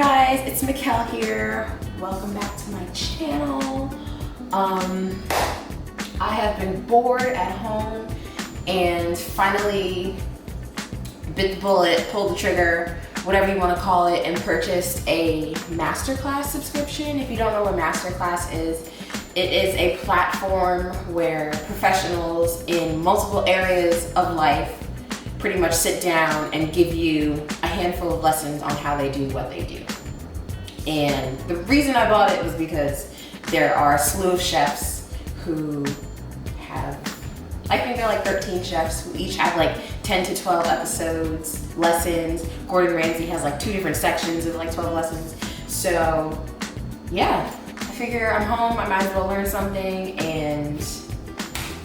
guys, it's Mikkel here. Welcome back to my channel. I have been bored at home and finally bit the bullet, pulled the trigger, whatever you want to call it, and purchased a MasterClass subscription. If you don't know what MasterClass is, it is a platform where professionals in multiple areas of life pretty much sit down and give you a handful of lessons on how they do what they do. And the reason I bought it was because there are a slew of chefs who have, I think they're like 13 chefs who each have like 10 to 12 episodes, lessons. Gordon Ramsay has like 2 different sections of like 12 lessons. So yeah, I figure I'm home, I might as well learn something. And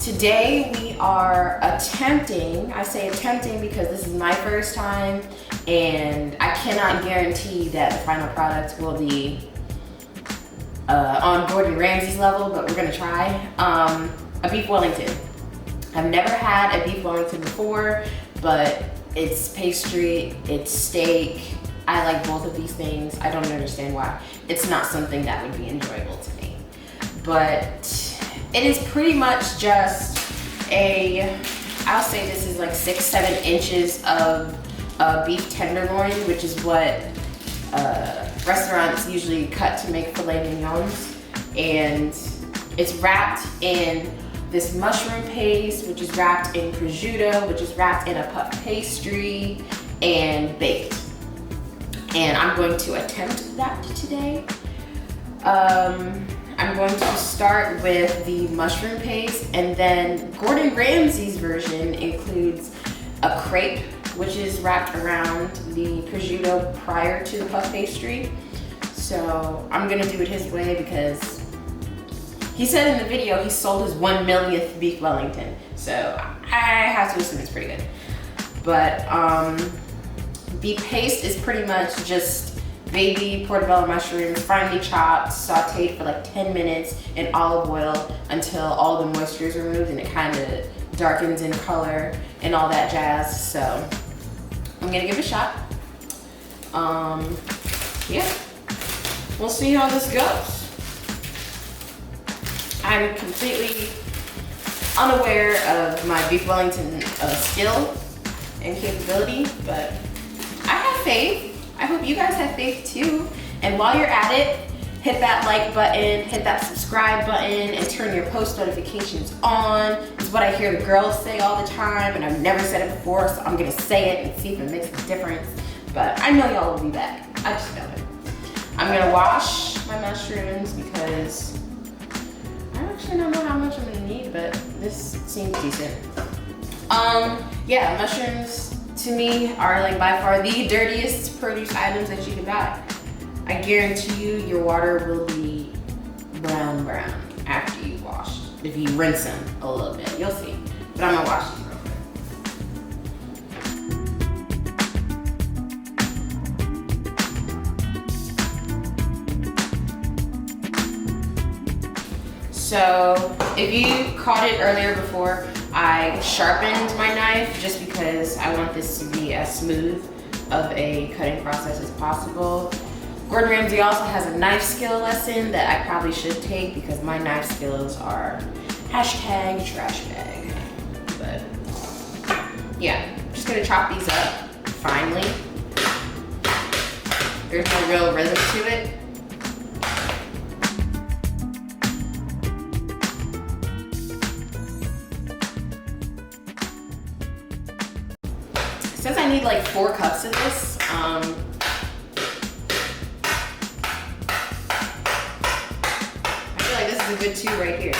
today we are attempting, I say attempting because this is my first time and I cannot guarantee that the final product will be on Gordon Ramsay's level, but we're gonna try. A beef Wellington. I've never had a beef Wellington before, but it's pastry, it's steak. I like both of these things. I don't understand why. It's not something that would be enjoyable to me. But it is pretty much just I'll say this is like 6-7 inches of beef tenderloin, which is what restaurants usually cut to make filet mignons. And it's wrapped in this mushroom paste, which is wrapped in prosciutto, which is wrapped in a puff pastry and baked. And I'm going to attempt that today. I'm going to start with the mushroom paste, and then Gordon Ramsay's version includes a crepe, which is wrapped around the prosciutto prior to the puff pastry. So I'm gonna do it his way because he said in the video he sold his 1 millionth beef Wellington. So I have to assume it's pretty good. But the paste is pretty much just baby portobello mushrooms, finely chopped, sauteed for like 10 minutes in olive oil until all the moisture is removed and it kind of darkens in color and all that jazz. So I'm gonna give it a shot. Yeah, we'll see how this goes. I'm completely unaware of my beef Wellington skill and capability, but I have faith. I hope you guys have faith too. And while you're at it, hit that like button, hit that subscribe button, and turn your post notifications on. It's what I hear the girls say all the time, and I've never said it before, so I'm gonna say it and see if it makes a difference. But I know y'all will be back. I just know it. I'm gonna wash my mushrooms because I actually don't know how much I'm gonna need, but this seems decent. Yeah, mushrooms to me are like by far the dirtiest produce items that you can buy. I guarantee you your water will be brown after you wash. If you rinse them a little bit, you'll see. But I'm gonna wash them real quick. So if you caught it earlier before, I sharpened my knife just because I want this to be as smooth of a cutting process as possible. Gordon Ramsay also has a knife skill lesson that I probably should take because my knife skills are #trash bag. But yeah, I'm just gonna chop these up finely. There's no real rhythm to it. Since I need like 4 cups of this, I feel like this is a good 2 right here.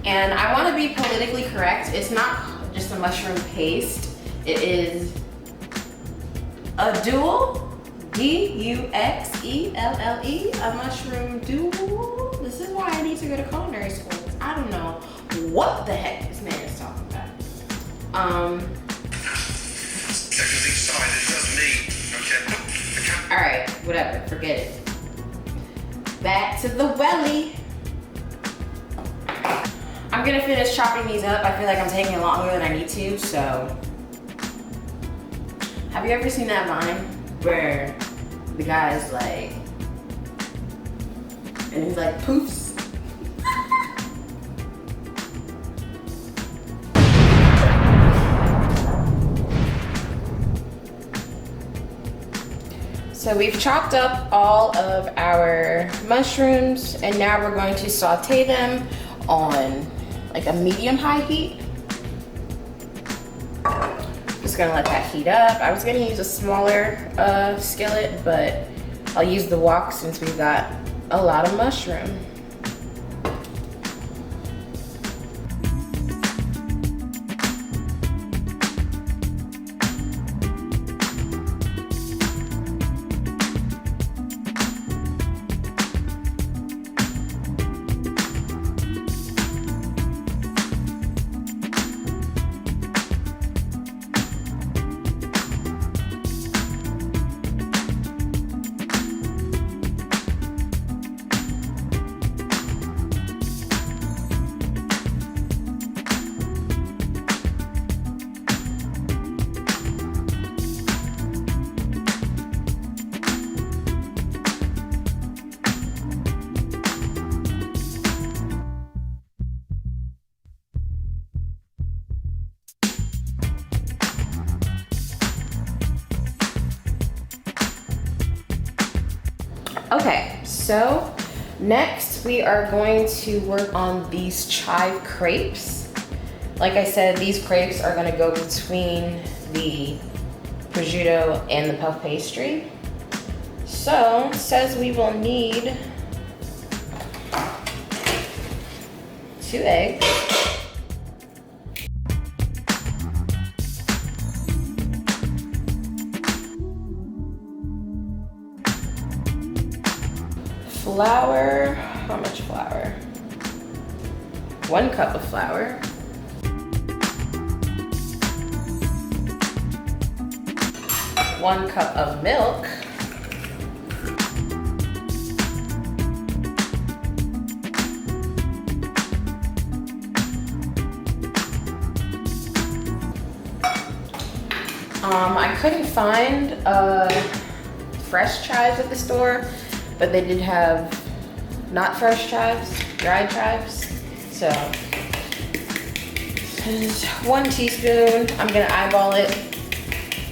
And I want to be politically correct. It's not just a mushroom paste. It is a duel, D-U-X-E-L-L-E, a mushroom duel. This is why I need to go to culinary school. I don't know what the heck this man is talking about. All right, whatever, forget it. back to the welly. I'm gonna finish chopping these up. I feel like I'm taking longer than I need to, so. Have you ever seen that Vine where the guy's like, and he's like, poofs? So we've chopped up all of our mushrooms, and now we're going to saute them on like a medium-high heat. Just gonna let that heat up. I was gonna use a smaller skillet, but I'll use the wok since we've got a lot of mushroom. Okay, so next we are going to work on these chive crepes. Like I said, these crepes are gonna go between the prosciutto and the puff pastry. So, it says we will need 2 eggs. Flour, how much flour? 1 cup of flour. 1 cup of milk. I couldn't find fresh chives at the store, but they did have not fresh chives, dried chives. So, just 1 teaspoon. I'm gonna eyeball it.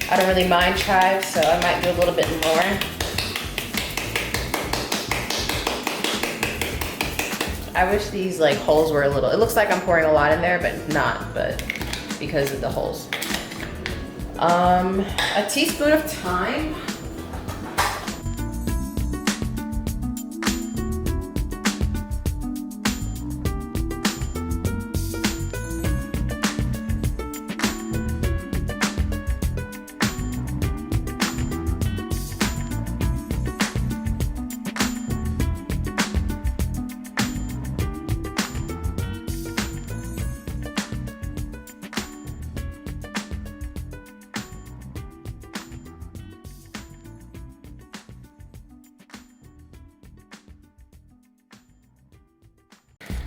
I don't really mind chives, so I might do a little bit more. I wish these like holes were a little, it looks like I'm pouring a lot in there, but not, but because of the holes. A teaspoon of thyme.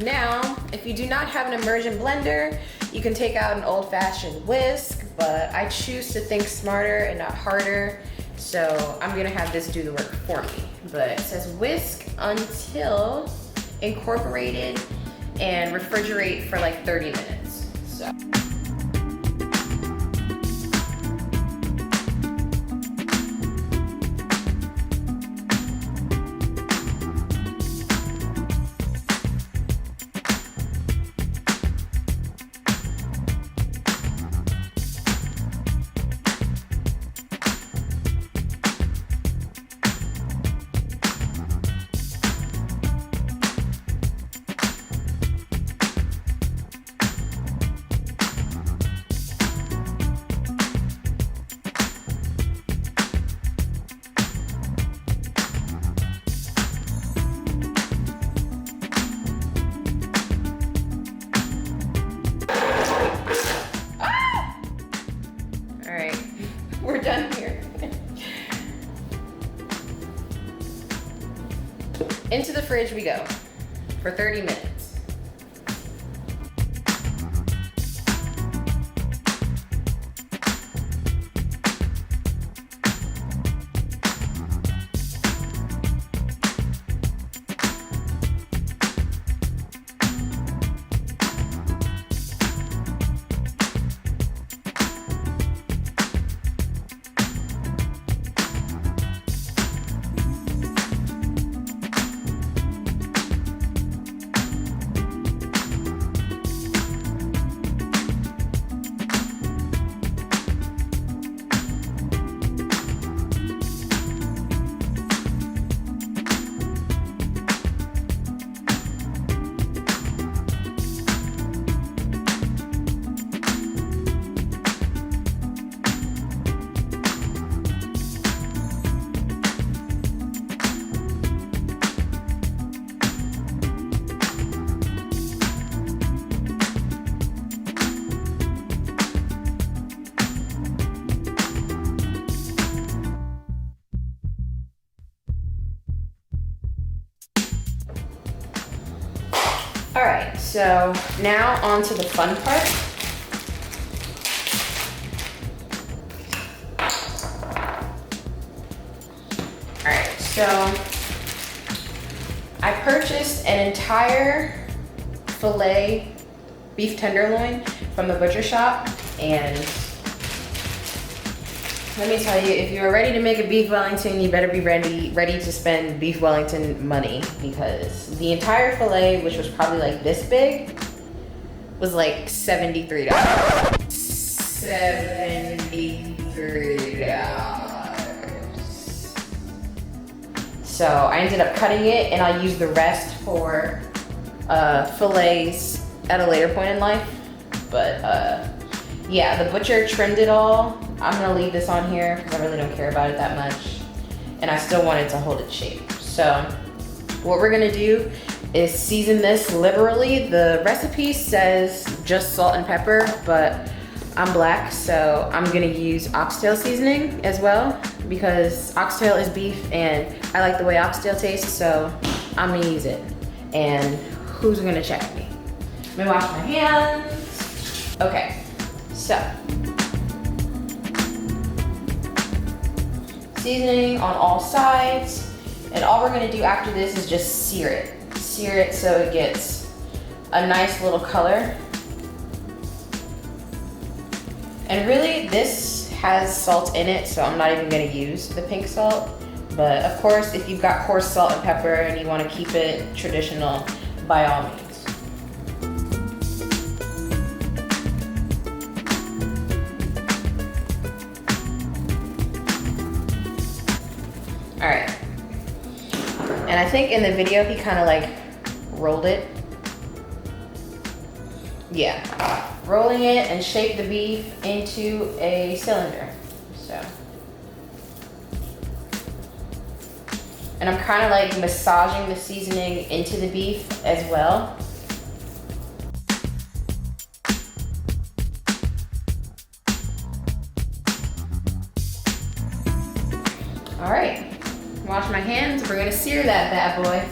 Now, if you do not have an immersion blender, you can take out an old-fashioned whisk, but I choose to think smarter and not harder, so I'm gonna have this do the work for me. But it says whisk until incorporated and refrigerate for like 30 minutes. So. fridge we go for 30 minutes. All right, so now on to the fun part. All right, so I purchased an entire filet beef tenderloin from the butcher shop, and let me tell you, if you're ready to make a beef Wellington, you better be ready to spend beef Wellington money, because the entire filet, which was probably like this big, was like $73. $73. So I ended up cutting it, and I'll use the rest for fillets at a later point in life. But yeah, the butcher trimmed it all. I'm gonna leave this on here because I really don't care about it that much. And I still want it to hold its shape. So what we're gonna do is season this liberally. The recipe says just salt and pepper, but I'm black, so I'm gonna use oxtail seasoning as well, because oxtail is beef and I like the way oxtail tastes, so I'm gonna use it. And who's gonna check me? Let me wash my hands. Okay, so. Seasoning on all sides, and all we're gonna do after this is just sear it. Sear it so it gets a nice little color. And really, this has salt in it, so I'm not even gonna use the pink salt. But of course, if you've got coarse salt and pepper and you wanna keep it traditional, by all means. All right, and I think in the video he kind of like rolled it. Yeah, rolling it and shape the beef into a cylinder, so. And I'm kind of like massaging the seasoning into the beef as well. All right. Wash my hands, we're gonna sear that bad boy.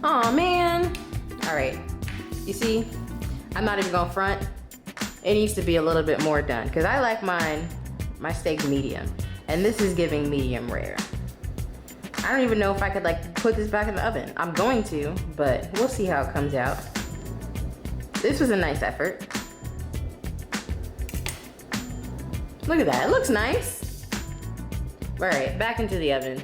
Aw, man. All right, you see, I'm not even gonna front. It needs to be a little bit more done because I like my steak medium, and this is giving medium rare. I don't even know if I could like put this back in the oven. I'm going to, but we'll see how it comes out. This was a nice effort. Look at that, it looks nice. All right, back into the oven.